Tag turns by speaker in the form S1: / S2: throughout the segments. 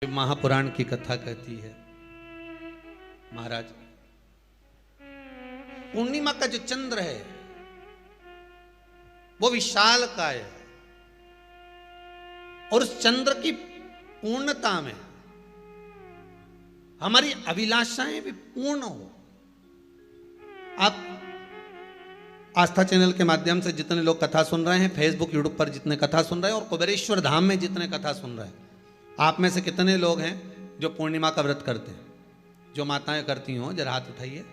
S1: महापुराण की कथा कहती है, महाराज पूर्णिमा का जो चंद्र है वो विशाल काय है और उस चंद्र की पूर्णता में हमारी अभिलाषाएं भी पूर्ण हो। आप आस्था चैनल के माध्यम से जितने लोग कथा सुन रहे हैं, फेसबुक यूट्यूब पर जितने कथा सुन रहे हैं और कुबेरेश्वर धाम में जितने कथा सुन रहे हैं, आप में से कितने लोग हैं जो पूर्णिमा का व्रत करते हैं? जो माताएं करती हो जरा हाथ उठाइए।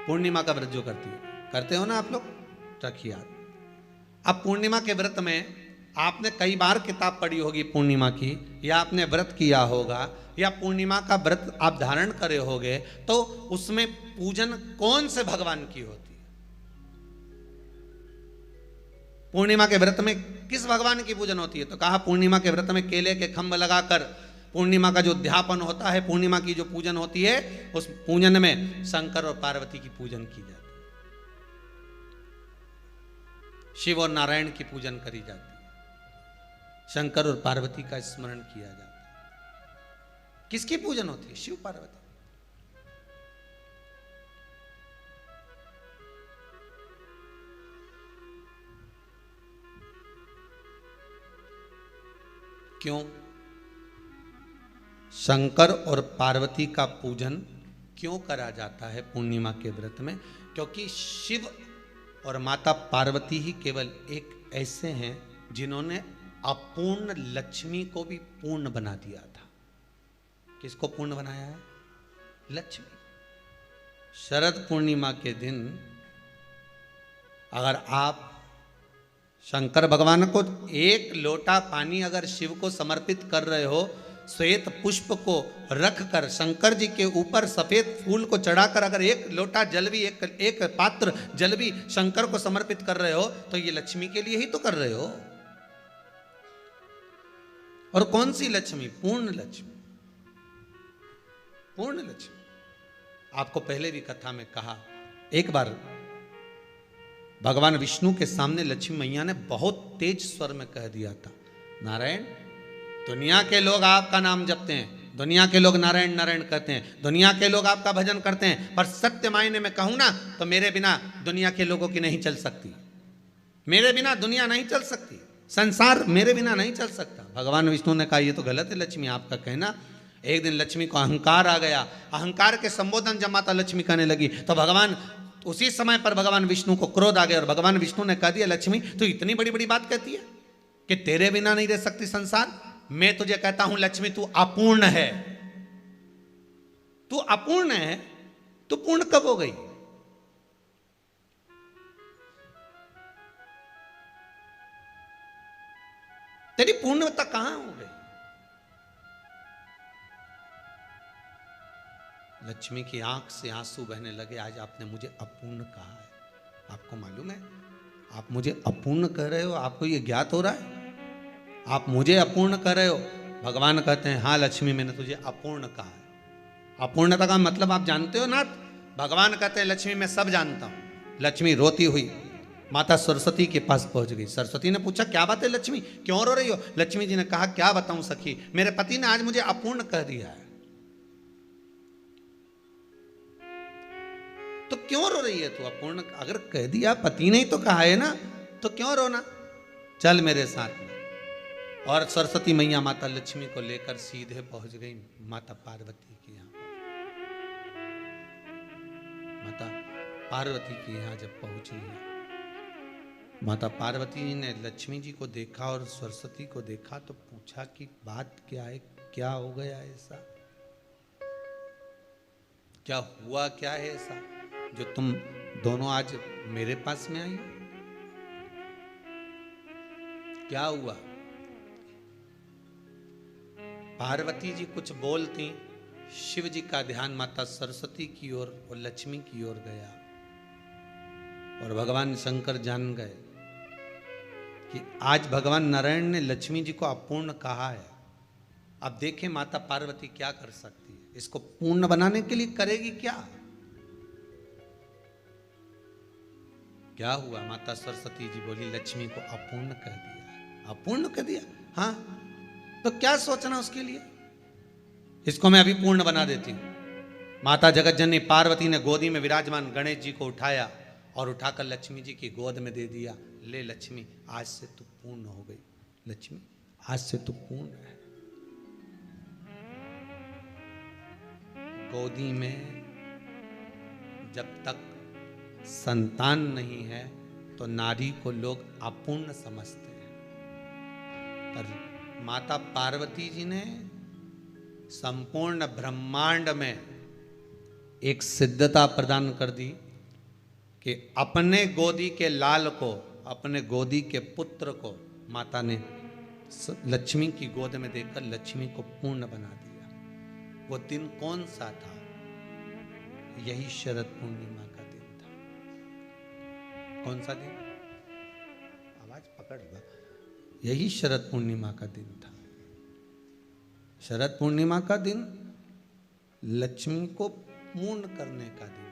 S1: पूर्णिमा का व्रत जो करती है, करते हो ना आप लोग? रखिए हाथ। अब पूर्णिमा के व्रत में आपने कई बार किताब पढ़ी होगी पूर्णिमा की, या आपने व्रत किया होगा, या पूर्णिमा का व्रत आप धारण करे होगे, तो उसमें पूजन कौन से भगवान की होती है? पूर्णिमा के व्रत में किस भगवान की पूजन होती है? तो कहा पूर्णिमा के व्रत में केले के खंभ लगाकर पूर्णिमा का जो अध्यापन होता है, पूर्णिमा की जो पूजन होती है, उस पूजन में शंकर और पार्वती की पूजन की जाती है, शिव और नारायण की पूजन करी जाती है, शंकर और पार्वती का स्मरण किया जाता है। किसकी पूजन होती है? शिव पार्वती। क्यों शंकर और पार्वती का पूजन क्यों करा जाता है पूर्णिमा के व्रत में? क्योंकि शिव और माता पार्वती ही केवल एक ऐसे हैं जिन्होंने अपूर्ण लक्ष्मी को भी पूर्ण बना दिया था। किसको पूर्ण बनाया है? लक्ष्मी। शरद पूर्णिमा के दिन अगर आप शंकर भगवान को एक लोटा पानी अगर शिव को समर्पित कर रहे हो, श्वेत पुष्प को रख कर शंकर जी के ऊपर सफेद फूल को चढ़ाकर अगर एक लोटा जल भी, एक पात्र जल भी शंकर को समर्पित कर रहे हो, तो ये लक्ष्मी के लिए ही तो कर रहे हो। और कौन सी लक्ष्मी? पूर्ण लक्ष्मी। पूर्ण लक्ष्मी। आपको पहले भी कथा में कहा, एक बार भगवान विष्णु के सामने लक्ष्मी मैया ने बहुत तेज स्वर में कह दिया था, नारायण, दुनिया के लोग आपका नाम जपते हैं, दुनिया के लोग नारायण नारायण कहते हैं, दुनिया के लोग आपका भजन करते हैं, पर सत्य मायने में कहूं ना तो मेरे बिना दुनिया के लोगों की नहीं चल सकती। मेरे बिना दुनिया नहीं चल सकती, संसार मेरे बिना नहीं चल सकता। भगवान विष्णु ने कहा, ये तो गलत है लक्ष्मी आपका कहना। एक दिन लक्ष्मी को अहंकार आ गया। अहंकार के संबोधन जब माता लक्ष्मी कहने लगी तो भगवान, उसी समय पर भगवान विष्णु को क्रोध आ गया और भगवान विष्णु ने कह दिया, लक्ष्मी तू इतनी बड़ी बड़ी बात कहती है कि तेरे बिना नहीं रह सकती संसार। मैं तुझे कहता हूं लक्ष्मी, तू अपूर्ण है। तू अपूर्ण है, तू पूर्ण कब हो गई? तेरी पूर्णता कहां हो गई? लक्ष्मी की आंख से आंसू बहने लगे। आज आपने मुझे अपूर्ण कहा है। आपको मालूम है आप मुझे अपूर्ण कह रहे हो? आपको ये ज्ञात हो रहा है आप मुझे अपूर्ण कह रहे हो? भगवान कहते हैं, हाँ लक्ष्मी, मैंने तुझे अपूर्ण कहा है। अपूर्णता का मतलब आप जानते हो ना? भगवान कहते हैं, लक्ष्मी मैं सब जानता हूं। लक्ष्मी रोती हुई माता सरस्वती के पास पहुंच गई। सरस्वती ने पूछा, क्या बात है लक्ष्मी, क्यों रो रही हो? लक्ष्मी जी ने कहा, क्या बताऊं सखी, मेरे पति ने आज मुझे अपूर्ण कह दिया है। तो क्यों रो रही है तू? अपूर्ण अगर कह दिया, पति ने ही तो कहा है ना, तो क्यों रोना? चल मेरे साथ में। और सरस्वती मैया माता लक्ष्मी को लेकर सीधे पहुंच गई माता पार्वती के यहां। माता पार्वती के यहां जब पहुंची है, माता पार्वती जी ने लक्ष्मी जी को देखा और सरस्वती को देखा तो पूछा कि बात क्या है, क्या हो गया ऐसा, क्या हुआ, क्या है ऐसा जो तुम दोनों आज मेरे पास में आई? क्या हुआ? पार्वती जी कुछ बोलती, शिव जी का ध्यान माता सरस्वती की ओर और लक्ष्मी की ओर गया और भगवान शंकर जान गए कि आज भगवान नारायण ने लक्ष्मी जी को अपूर्ण कहा है। अब देखें माता पार्वती क्या कर सकती है, इसको पूर्ण बनाने के लिए करेगी क्या? क्या हुआ? माता सरस्वती जी बोली, लक्ष्मी को अपूर्ण कह दिया। अपूर्ण कह दिया? हाँ, तो क्या सोचना उसके लिए? इसको मैं अभी पूर्ण बना देती हूं। माता जगतजननी पार्वती ने गोदी में विराजमान गणेश जी को उठाया और उठाकर लक्ष्मी जी की गोद में दे दिया। ले लक्ष्मी, आज से तू पूर्ण हो गई। लक्ष्मी, आज से तू पूर्ण है। गोदी में जब तक संतान नहीं है तो नारी को लोग अपूर्ण समझते हैं, पर माता पार्वती जी ने संपूर्ण ब्रह्मांड में एक सिद्धता प्रदान कर दी कि अपने गोदी के लाल को, अपने गोदी के पुत्र को माता ने लक्ष्मी की गोद में देकर लक्ष्मी को पूर्ण बना दिया। वो दिन कौन सा था? यही शरद पूर्णिमा का दिन था। कौन सा दिन? आवाज पकड़ लो। यही शरद पूर्णिमा का दिन था। शरद पूर्णिमा का दिन लक्ष्मी को पूर्ण करने का दिन,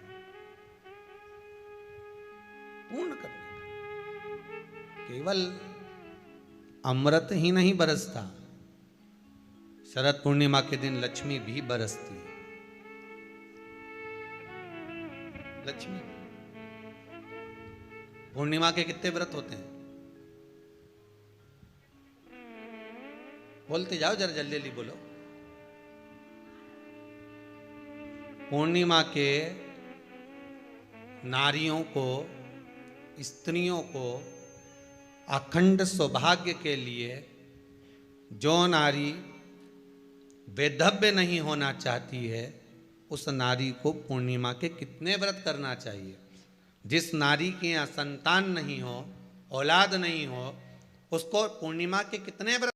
S1: पूर्ण करने का। केवल अमृत ही नहीं बरसता, शरद पूर्णिमा के दिन लक्ष्मी भी बरसती है। लक्ष्मी, पूर्णिमा के कितने व्रत होते हैं? बोलते जाओ, जरा जल्दी जल्दी बोलो। पूर्णिमा के नारियों को, स्त्रियों को अखंड सौभाग्य के लिए, जो नारी वैधव्य नहीं होना चाहती है, उस नारी को पूर्णिमा के कितने व्रत करना चाहिए? जिस नारी के यहाँ संतान नहीं हो, औलाद नहीं हो, उसको पूर्णिमा के कितने व्रत